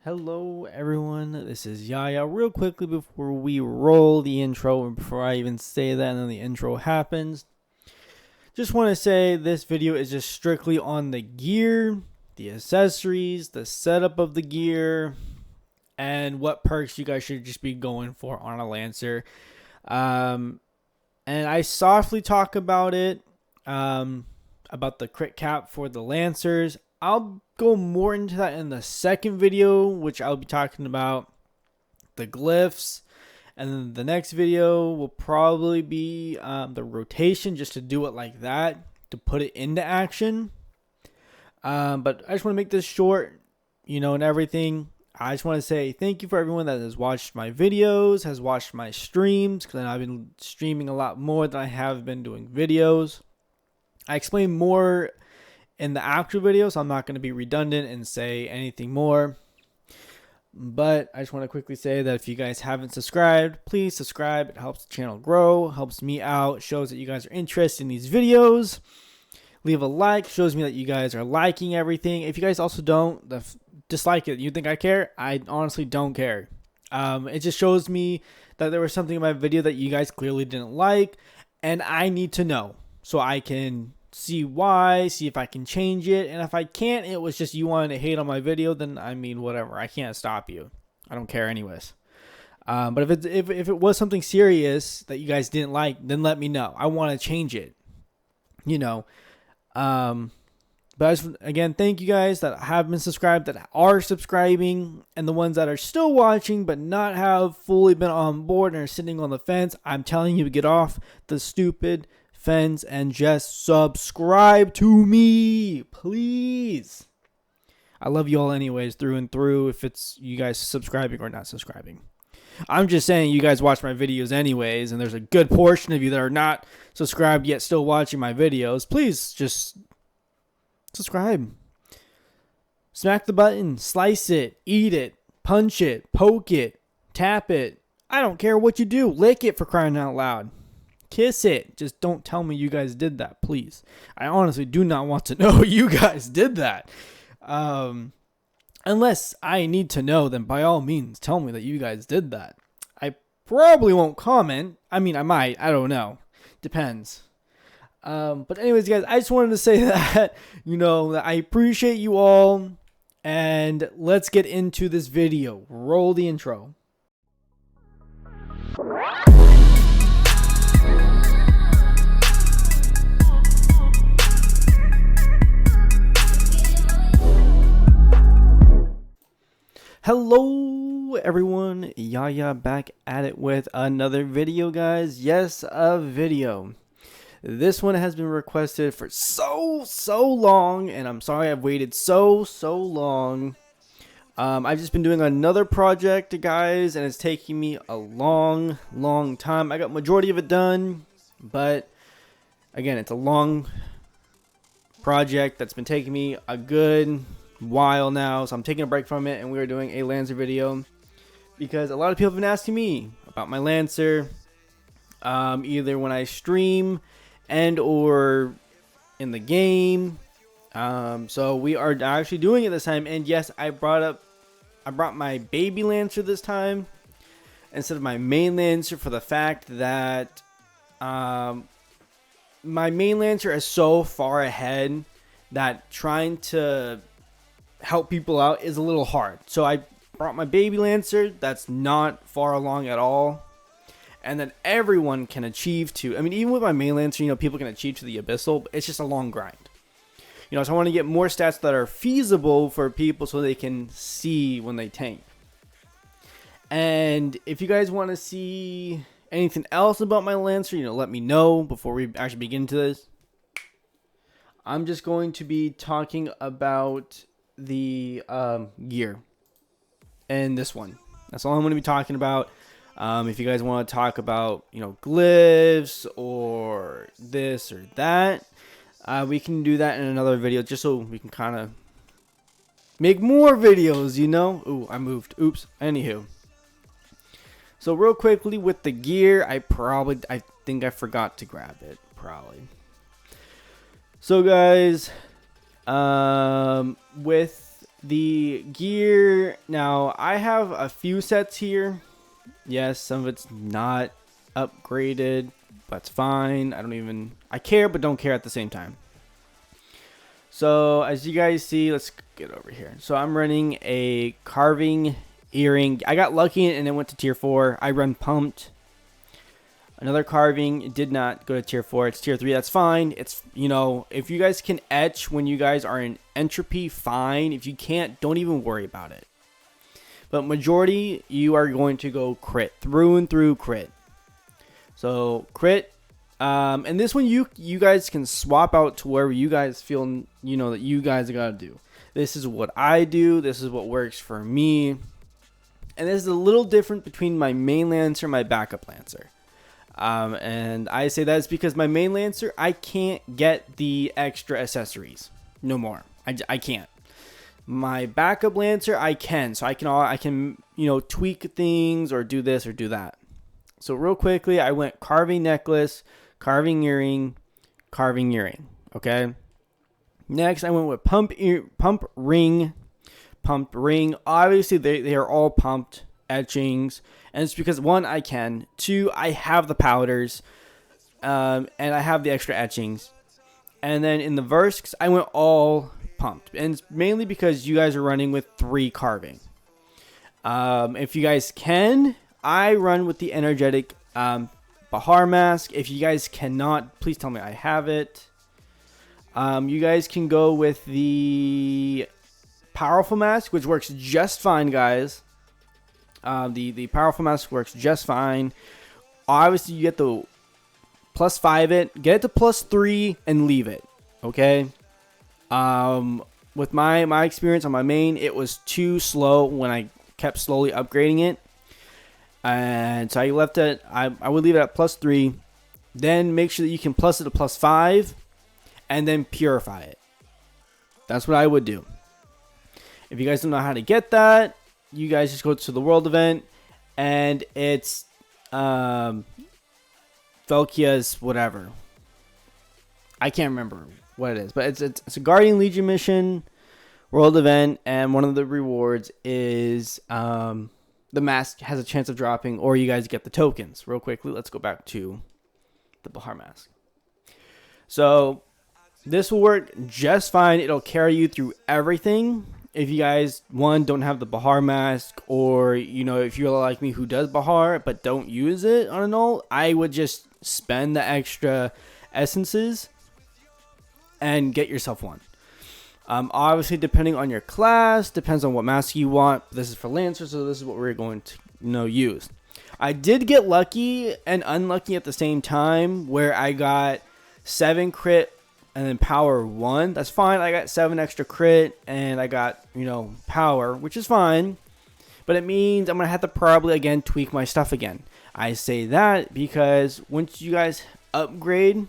Hello everyone, this is Yaya. Real quickly before we roll the intro, and before I even say that and then the intro happens, just want to say this video is just strictly on the gear, the accessories, the setup of the gear, and what perks you guys should just be going for on a Lancer. And I softly talk about it, about the crit cap for the Lancers. I'll go more into that in the second video, which I'll be talking about the glyphs. And then the next video will probably be the rotation, just to do it like that, to put it into action. But I just want to make this short, and everything. I just want to say thank you for everyone that has watched my videos, has watched my streams, because I've been streaming a lot more than I have been doing videos. I explain more in the actual video, so I'm not going to be redundant and say anything more. But I just want to quickly say that if you guys haven't subscribed, please subscribe. It helps the channel grow, helps me out, shows that you guys are interested in these videos. Leave a like, shows me that you guys are liking everything. If you guys also don't dislike it, you think I care? I honestly don't care. It just shows me that there was something in my video that you guys clearly didn't like, and I need to know so I can see why, see if I can change it. And if I can't, it was just you wanted to hate on my video, then I mean, whatever. I can't stop you. I don't care anyways. But if it was something serious that you guys didn't like, then let me know. I want to change it. But again, thank you guys that have been subscribed, that are subscribing, and the ones that are still watching but not have fully been on board and are sitting on the fence. I'm telling you to get off the stupid fence and just subscribe to me, please. I love you all anyways, through and through, if it's you guys subscribing or not subscribing. I'm just saying you guys watch my videos anyways, and there's a good portion of you that are not subscribed yet still watching my videos. Please just subscribe. Smack the button, slice it, eat it, punch it, poke it, tap it. I don't care what you do. Lick it, for crying out loud. Kiss it. Just don't tell me you guys did that, please. I honestly do not want to know you guys did that. Unless I need to know, then by all means, tell me that you guys did that. I probably won't comment. I mean, I might. I don't know. Depends. But anyways, guys, I just wanted to say that, that I appreciate you all. And let's get into this video. Roll the intro. Hello everyone, Yaya back at it with another video, guys. Yes, a video. This one has been requested for so long, and I'm sorry I've waited so long. I've just been doing another project, guys, and it's taking me a long time. I got majority of it done, but again, it's a long project that's been taking me a good while now, so I'm taking a break from it, and we are doing a Lancer video because a lot of people have been asking me about my Lancer, either when I stream and or in the game. So we are actually doing it this time, and yes, I brought my baby Lancer this time instead of my main Lancer, for the fact that my main Lancer is so far ahead that trying to help people out is a little hard. So I brought my baby Lancer that's not far along at all, and then everyone can achieve to. I mean, even with my main Lancer, people can achieve to the Abyssal, but it's just a long grind. So I want to get more stats that are feasible for people so they can see when they tank. And if you guys want to see anything else about my Lancer, let me know before we actually begin to this. I'm just going to be talking about the gear and this one. That's all I'm going to be talking about. If you guys want to talk about glyphs or this or that, we can do that in another video, just so we can kind of make more videos. Ooh, I moved. Oops. Anywho, so real quickly with the gear, I think I forgot to grab it, probably. So guys, with The gear, now I have a few sets here. Yes, some of it's not upgraded. That's fine. I care but don't care at the same time. So as you guys see, let's get over here. So I'm running a carving earring. I got lucky and it went to tier 4. I run pumped. Another carving, it did not go to tier 4. It's tier 3. That's fine. It's, you know, if you guys can etch when you guys are in entropy, fine. If you can't, don't even worry about it. But majority, you are going to go crit, through and through crit. So crit, and this one you guys can swap out to wherever you guys feel, you know, that you guys gotta do. This is what I do. This is what works for me. And this is a little different between my main Lancer and my backup Lancer. And I say that is because my main Lancer, I can't get the extra accessories no more. I can't. My backup Lancer, I can. So I can, you know, tweak things or do this or do that. So real quickly, I went carving necklace, carving earring, carving earring. Okay. Next, I went with pump ring. Obviously, they are all pumped etchings, and it's because 1, I can, 2, I have the powders, and I have the extra etchings. And then in the Versks, I went all pumped, and it's mainly because you guys are running with 3 carving. If you guys can, I run with the energetic Bahar mask. If you guys cannot, please tell me I have it. You guys can go with the powerful mask, which works just fine, guys. The powerful mask works just fine. Obviously, you get the +5 it, get it to +3, and leave it. Okay. With my experience on my main, it was too slow when I kept slowly upgrading it, and so I left it. I would leave it at +3, then make sure that you can plus it to +5, and then purify it. That's what I would do. If you guys don't know how to get that, you guys just go to the world event, and it's Velkia's whatever. I can't remember what it is, but it's a Guardian Legion mission world event, and one of the rewards is the mask has a chance of dropping, or you guys get the tokens. Real quickly, let's go back to the Bahar mask. So this will work just fine. It'll carry you through everything. If you guys, don't have the Bahar mask, or, you know, if you're like me who does Bahar but don't use it on an ult, I would just spend the extra essences and get yourself one. Obviously, depending on your class, depends on what mask you want. This is for Lancer, so this is what we're going to, you know, use. I did get lucky and unlucky at the same time, where I got 7 crit and then power 1. That's fine. I got 7 extra crit and I got, you know, power, which is fine. But it means I'm going to have to probably again tweak my stuff again. I say that because once you guys upgrade,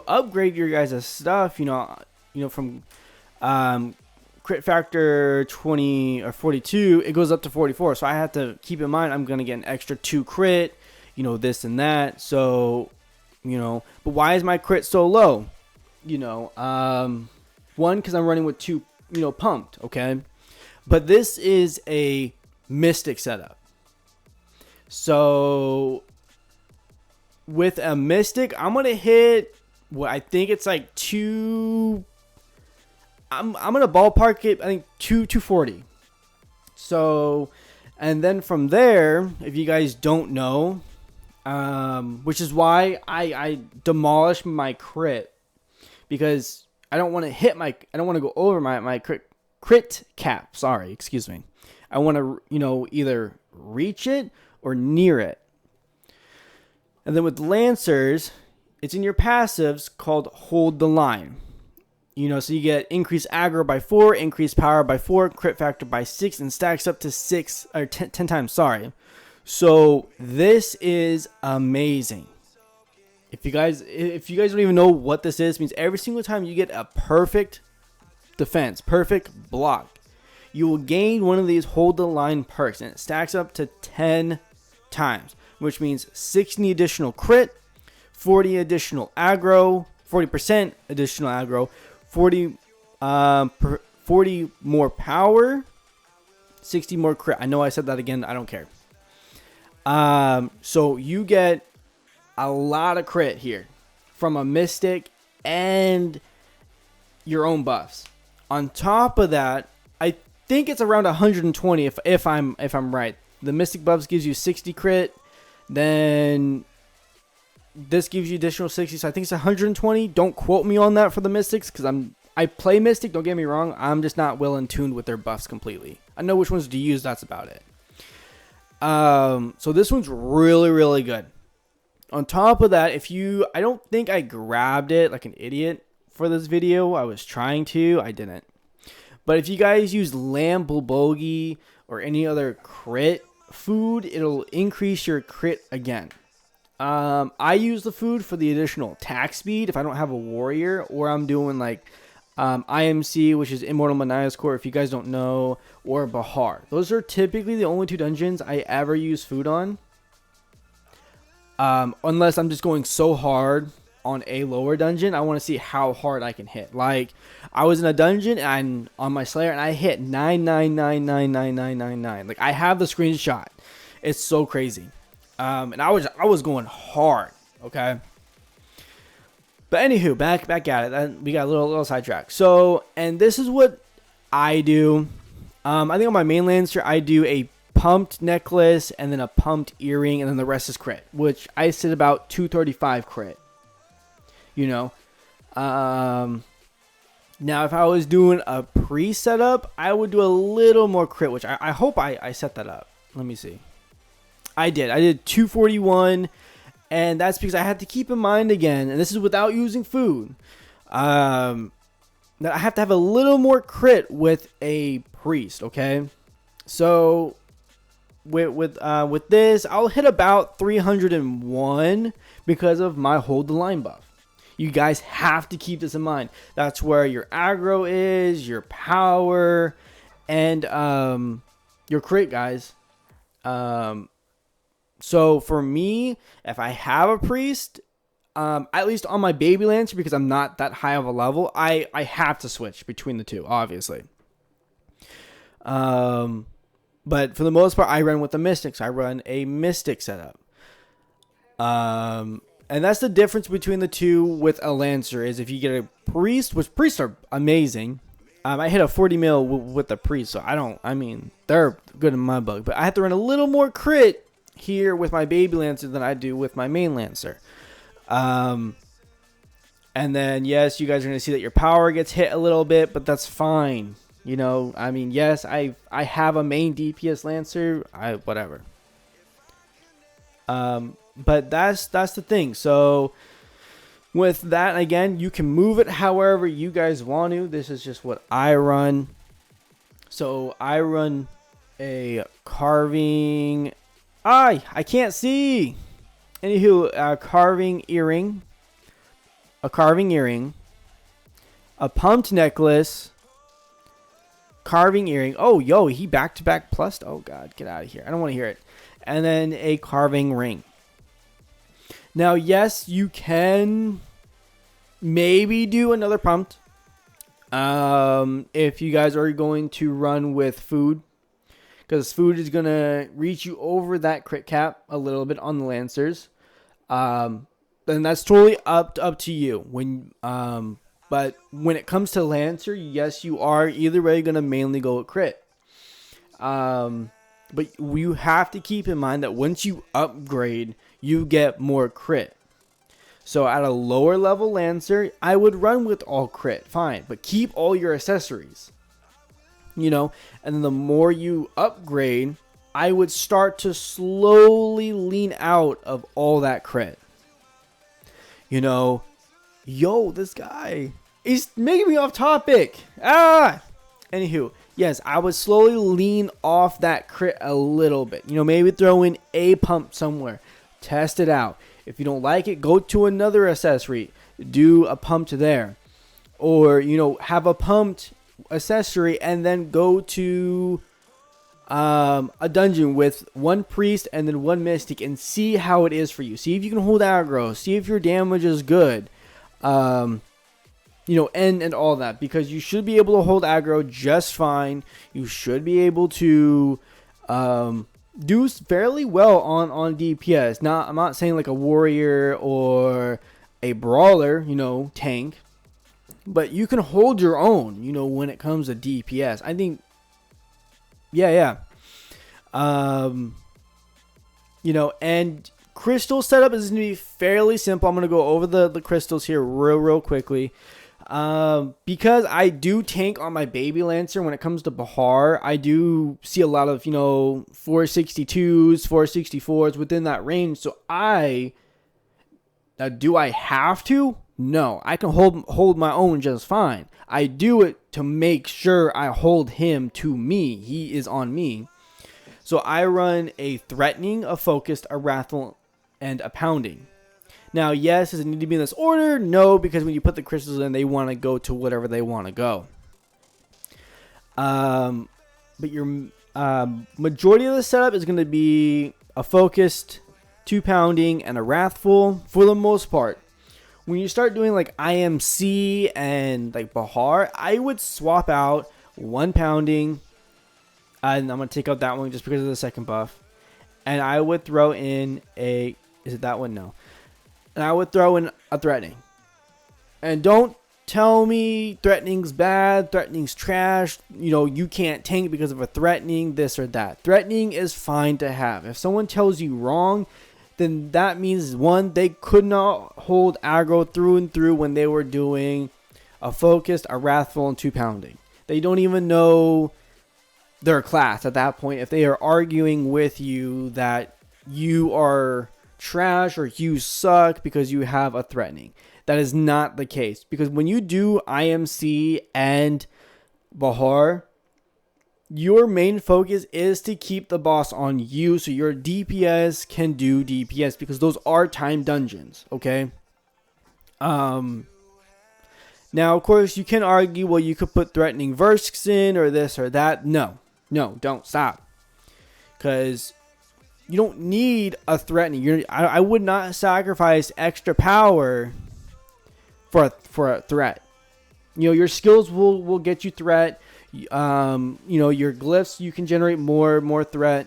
upgrade your guys' stuff, you know, from crit factor 20 or 42, it goes up to 44. So I have to keep in mind I'm going to get an extra 2 crit, you know, this and that. So, you know, but why is my crit so low? You know, 1, because I'm running with 2, you know, pumped, okay? But this is a mystic setup. So with a mystic, I'm going to hit what I think it's like 2. I'm going to ballpark it, I think 240. So, and then from there, if you guys don't know, which is why I demolished my crit, because I don't want to go over my crit cap. Sorry, excuse me. I want to, you know, either reach it or near it. And then with Lancers, it's in your passives called Hold the Line. You know, so you get increased aggro by 4, increased power by 4, crit factor by 6, and stacks up to 10 times. Sorry. So this is amazing. If you guys don't even know what this is, it means every single time you get a perfect defense, perfect block, you will gain one of these Hold the Line perks, and it stacks up to 10 times, which means 60 additional crit, 40 additional aggro, 40% additional aggro, 40 more power, 60 more crit. I know I said that again. I don't care. So you get a lot of crit here from a Mystic and your own buffs. On top of that, I think it's around 120 if I'm right. The Mystic buffs gives you 60 crit, then this gives you additional 60, so I think it's 120. Don't quote me on that for the Mystics, because I play Mystic, don't get me wrong. I'm just not well in tune with their buffs completely. I know which ones to use, that's about it. So this one's really, really good. On top of that, I don't think I grabbed it like an idiot for this video. I was trying to, I didn't. But if you guys use Lamb Bulgogi or any other crit food, it'll increase your crit again. I use the food for the additional attack speed if I don't have a warrior, or I'm doing like IMC, which is Immortal Manias Core, if you guys don't know, or Bahar. Those are typically the only 2 dungeons I ever use food on. Unless I'm just going so hard on a lower dungeon, I want to see how hard I can hit. Like, I was in a dungeon and on my Slayer, and I hit 999999999. Like, I have the screenshot. It's so crazy. And I was going hard. Okay. But anywho, back at it. We got a little sidetrack. So, and this is what I do. I think on my main Lancer, I do a pumped necklace and then a pumped earring, and then the rest is crit, which I sit about 235 crit. You know, now if I was doing a pre-setup, I would do a little more crit, which I hope I set that up. Let me see. I did 241, and that's because I had to keep in mind again, and this is without using food, that I have to have a little more crit with a priest. Okay, so with this, I'll hit about 301 because of my hold the line buff. You guys have to keep this in mind. That's where your aggro is, your power, and your crit, guys. So for me, if I have a priest, at least on my baby Lancer, because I'm not that high of a level, I have to switch between the two, obviously. But for the most part, I run with the Mystics. I run a Mystic setup. And that's the difference between the two with a Lancer, is if you get a priest, which priests are amazing. I hit a 40 mil with the priest, so I mean, they're good in my book. But I have to run a little more crit here with my baby Lancer than I do with my main Lancer. And then, yes, you guys are going to see that your power gets hit a little bit, but that's fine. You know, I mean, yes, I have a main DPS Lancer, whatever. But that's the thing. So with that, again, you can move it however you guys want to. This is just what I run. So I run a carving. I can't see. Anywho, a carving earring, a pumped necklace, carving earring. Oh, yo, he back-to-back plus. Oh, God, get out of here. I don't want to hear it. And then a carving ring. Now, yes, you can maybe do another pumped if you guys are going to run with food, because food is going to reach you over that crit cap a little bit on the Lancers. Then that's totally up to you. But when it comes to Lancer, yes, you are either way going to mainly go with crit. But you have to keep in mind that once you upgrade, you get more crit. So at a lower level Lancer, I would run with all crit, fine, but keep all your accessories. You know, and then the more you upgrade, I would start to slowly lean out of all that crit. You know, yo, this guy, he's making me off topic. Anywho, yes, I would slowly lean off that crit a little bit. You know, maybe throw in a pump somewhere. Test it out. If you don't like it, go to another accessory. Do a pump there. Or, you know, have a pumped accessory and then go to a dungeon with one priest and then one mystic and see how it is for you. See if you can hold aggro. See if your damage is good. and all that, because you should be able to hold aggro just fine. You should be able to do fairly well on DPS. I'm not saying like a warrior or a brawler, tank, but you can hold your own, when it comes to DPS. I think, yeah. And crystal setup is going to be fairly simple. I'm going to go over the crystals here real quickly. Because I do tank on my baby Lancer when it comes to Bahar, I do see a lot of, 462s, 464s within that range. So do I have to? No, I can hold my own just fine. I do it to make sure I hold him to me. He is on me. So I run a threatening, a focused, a wrathful, and a pounding. Now, yes, does it need to be in this order? No, because when you put the crystals in, they want to go to whatever they want to go. But your majority of the setup is going to be a focused, 2 pounding, and a wrathful for the most part. When you start doing like IMC and like Bahar, I would swap out 1 pounding, and I'm going to take out that one just because of the second buff. And I would throw in is it that one? No. And I would throw in a threatening. And don't tell me threatening's bad, threatening's trash, you can't tank because of a threatening, this or that. Threatening is fine to have. If someone tells you wrong, then that means, one, they could not hold aggro through and through when they were doing a focused, a wrathful, and 2 pounding. They don't even know their class at that point if they are arguing with you that you are trash or you suck because you have a threatening. That is not the case, because when you do IMC and Bahar, your main focus is to keep the boss on you so your DPS can do DPS, because those are time dungeons, okay? Now, of course, you can argue, well, you could put threatening Versks in or this or that. No, don't stop. Because you don't need a threatening. I would not sacrifice extra power for a threat. Your skills will get you threat. Your glyphs, you can generate more threat,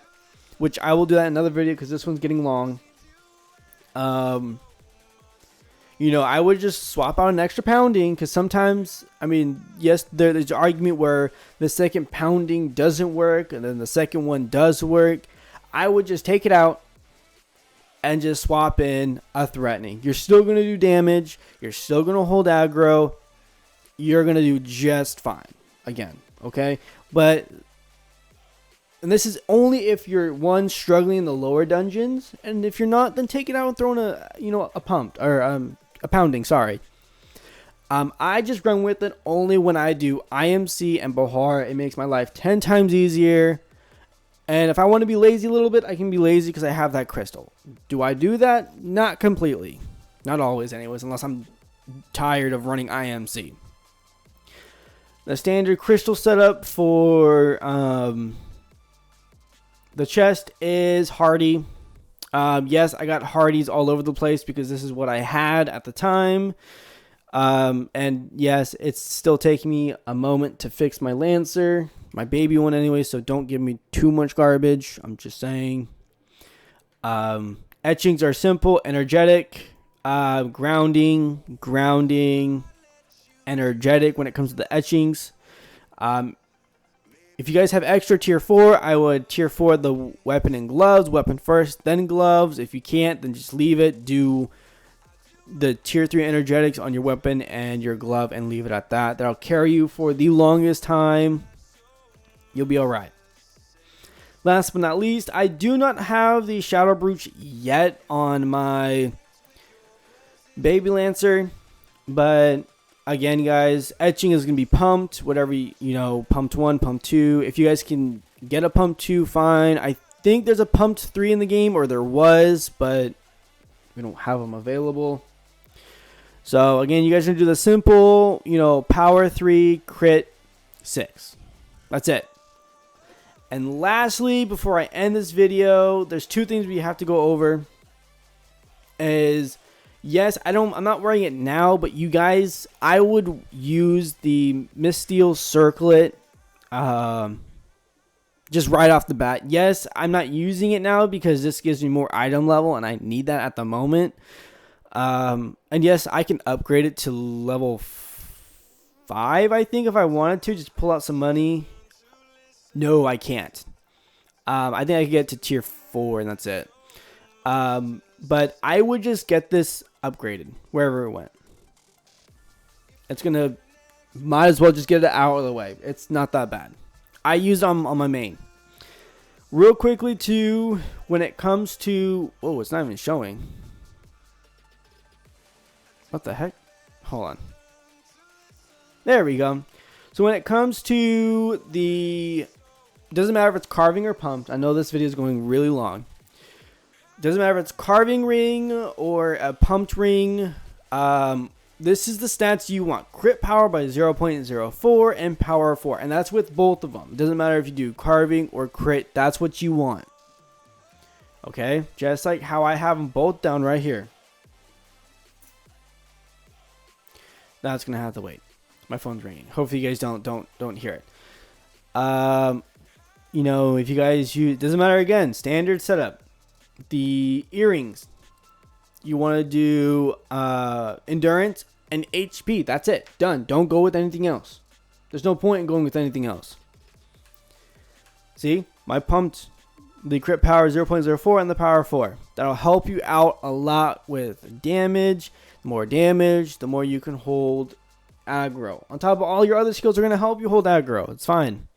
which I will do that in another video because this one's getting long. I would just swap out an extra pounding, because sometimes, yes, there's an argument where the second pounding doesn't work and then the second one does work. I would just take it out and just swap in a threatening. You're still going to do damage. You're still going to hold aggro. You're going to do just fine. Again, okay? And this is only if you're, one, struggling in the lower dungeons. And if you're not, then take it out and throw in a pounding, sorry. I just run with it only when I do IMC and Bahar. It makes my life 10 times easier. And if I want to be lazy a little bit, I can be lazy because I have that crystal. Do I do that? Not completely. Not always anyways, unless I'm tired of running IMC. The standard crystal setup for the chest is Hardy. Yes, I got Hardys all over the place because this is what I had at the time. And yes, it's still taking me a moment to fix my Lancer. My baby one anyway, so don't give me too much garbage. I'm just saying. Etchings are simple, energetic, grounding, energetic when it comes to the etchings. If you guys have extra tier 4, I would tier 4 the weapon and gloves. Weapon first, then gloves. If you can't, then just leave it. Do the tier 3 energetics on your weapon and your glove and leave it at that. That'll carry you for the longest time. You'll be alright. Last but not least, I do not have the Shadow Brooch yet on my baby Lancer. But again, guys, etching is going to be pumped. Whatever, pumped 1, pumped 2. If you guys can get a pump 2, fine. I think there's a pumped 3 in the game, or there was, but we don't have them available. So again, you guys are going to do the simple, power 3, crit 6. That's it. And lastly, before I end this video, there's 2 things we have to go over. Is Yes, I'm not wearing it now, but you guys, I would use the Misteel Circlet just right off the bat. Yes, I'm not using it now because this gives me more item level and I need that at the moment. And yes, I can upgrade it to level 5, I think, if I wanted to. Just pull out some money. No, I can't. I think I can get to tier 4 and that's it. But I would just get this upgraded wherever it went. It's gonna, might as well just get it out of the way. It's not that bad. I use on my main. Real quickly too, when it comes to, oh, it's not even showing. What the heck? Hold on. There we go. So when it comes to the, doesn't matter if it's carving or pumped. I know this video is going really long. Doesn't matter if it's carving ring or a pumped ring. This is the stats you want. Crit power by 0.04 and power 4. And that's with both of them. It doesn't matter if you do carving or crit. That's what you want. Okay? Just like how I have them both down right here. That's going to have to wait. My phone's ringing. Hopefully you guys don't hear it. You know, if you guys use, doesn't matter again, standard setup. The earrings, you want to do endurance and HP. That's it. Done. Don't go with anything else. There's no point in going with anything else. See, my pumped, the crit power 0.04 and the power 4. That'll help you out a lot with damage. The more damage, the more you can hold aggro. On top of all your other skills are going to help you hold aggro. It's fine.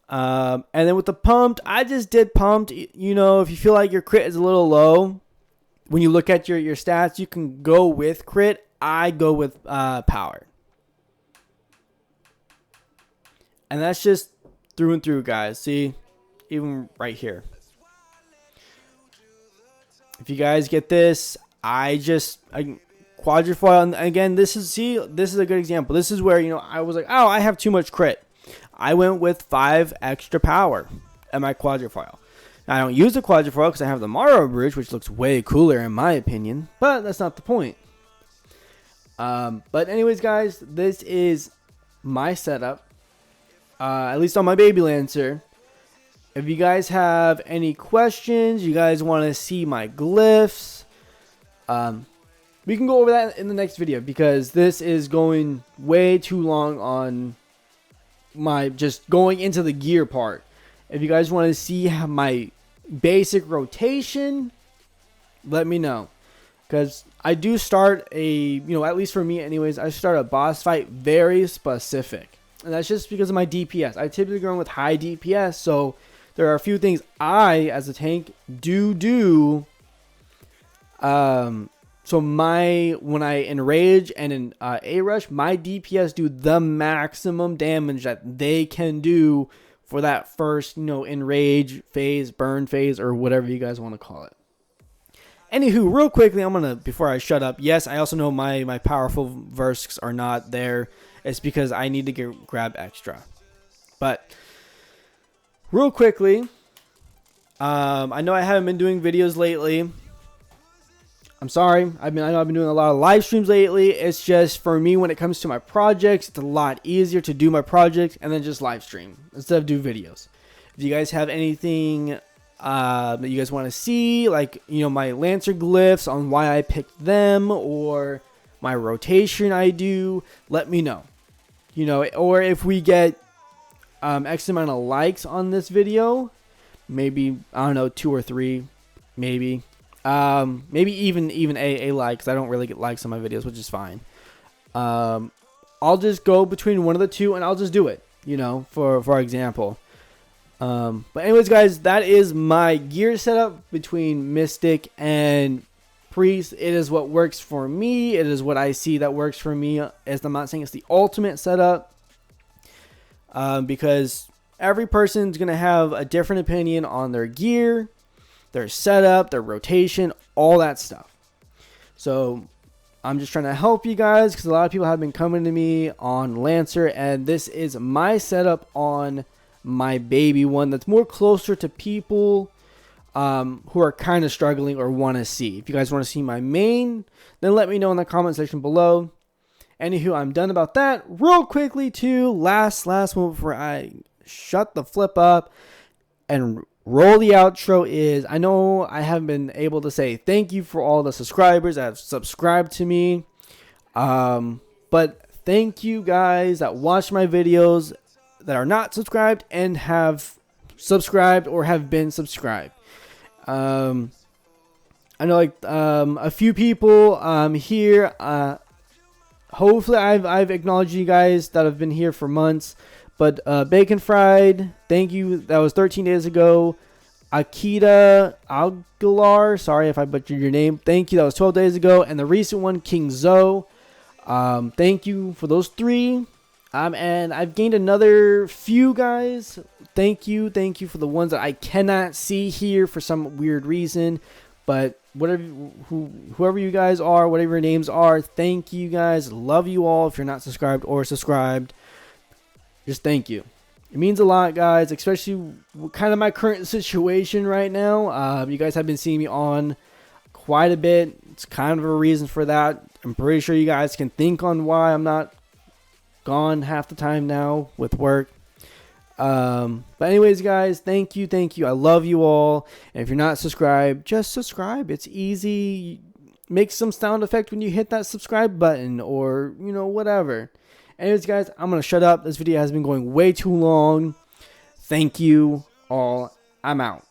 And then with the pumped, I just did pumped. You know, if you feel like your crit is a little low, when you look at your stats, you can go with crit. I go with power. And that's just through and through, guys. See, even right here. If you guys get this, I quadrifoil. And again, this is a good example. This is where, you know, I was like, oh, I have too much crit. I went with 5 extra power at my quadrifoil. Now, I don't use the quadrifoil because I have the Morrow Bridge, which looks way cooler in my opinion. But that's not the point. But anyways, guys, this is my setup. At least on my baby Lancer. If you guys have any questions, you guys want to see my glyphs, we can go over that in the next video because this is going way too long on my just going into the gear part. If you guys want to see how my basic rotation, let me know, because I do start a, you know, at least for me anyways, I start a boss fight very specific, and that's just because of my DPS. I typically go with high DPS, so there are a few things I as a tank do so when I enrage and in A rush, my DPS do the maximum damage that they can do for that first, you know, enrage phase, burn phase, or whatever you guys want to call it. Anywho, real quickly, I'm gonna, before I shut up, yes, I also know my powerful verses are not there. It's because I need to grab extra. But real quickly, I know I haven't been doing videos lately. I'm sorry. I know I've been doing a lot of live streams lately. It's just for me, when it comes to my projects, it's a lot easier to do my projects and then just live stream instead of do videos. If you guys have anything that you guys want to see, like, you know, my Lancer glyphs on why I picked them, or my rotation I do, let me know. You know, or if we get X amount of likes on this video, maybe, I don't know, 2 or 3, maybe. Maybe even a like, because I don't really get likes on my videos, which is fine. I'll just go between one of the two and I'll just do it, you know, for example. But anyways, guys, that is my gear setup between Mystic and Priest. It is what works for me. It is what I see that works for me. As I'm not saying it's the ultimate setup, because every person's going to have a different opinion on their gear, their setup, their rotation, all that stuff. So I'm just trying to help you guys, because a lot of people have been coming to me on Lancer, and this is my setup on my baby one that's more closer to people. who are kind of struggling or want to see. If you guys want to see my main, then let me know in the comment section below. Anywho, I'm done about that. Real quickly too, last one before I shut the flip up and roll the outro is, I know I haven't been able to say thank you for all the subscribers that have subscribed to me. But thank you guys that watch my videos that are not subscribed and have subscribed or have been subscribed. I know like a few people here. Hopefully I've acknowledged you guys that have been here for months. But Bacon Fried, thank you. That was 13 days ago. Akita Aguilar, sorry if I butchered your name. Thank you. That was 12 days ago. And the recent one, King Zoe. Thank you for those 3. And I've gained another few guys. Thank you for the ones that I cannot see here for some weird reason. But whoever you guys are, whatever your names are, thank you guys. Love you all. If you're not subscribed or subscribed, just thank you. It means a lot, guys, especially kind of my current situation right now. You guys have been seeing me on quite a bit. It's kind of a reason for that. I'm pretty sure you guys can think on why I'm not gone half the time now with work. But anyways, guys, thank you. I love you all. And if you're not subscribed, just subscribe. It's easy. Make some sound effect when you hit that subscribe button, or whatever. Anyways, guys, I'm gonna shut up. This video has been going way too long. Thank you all. I'm out.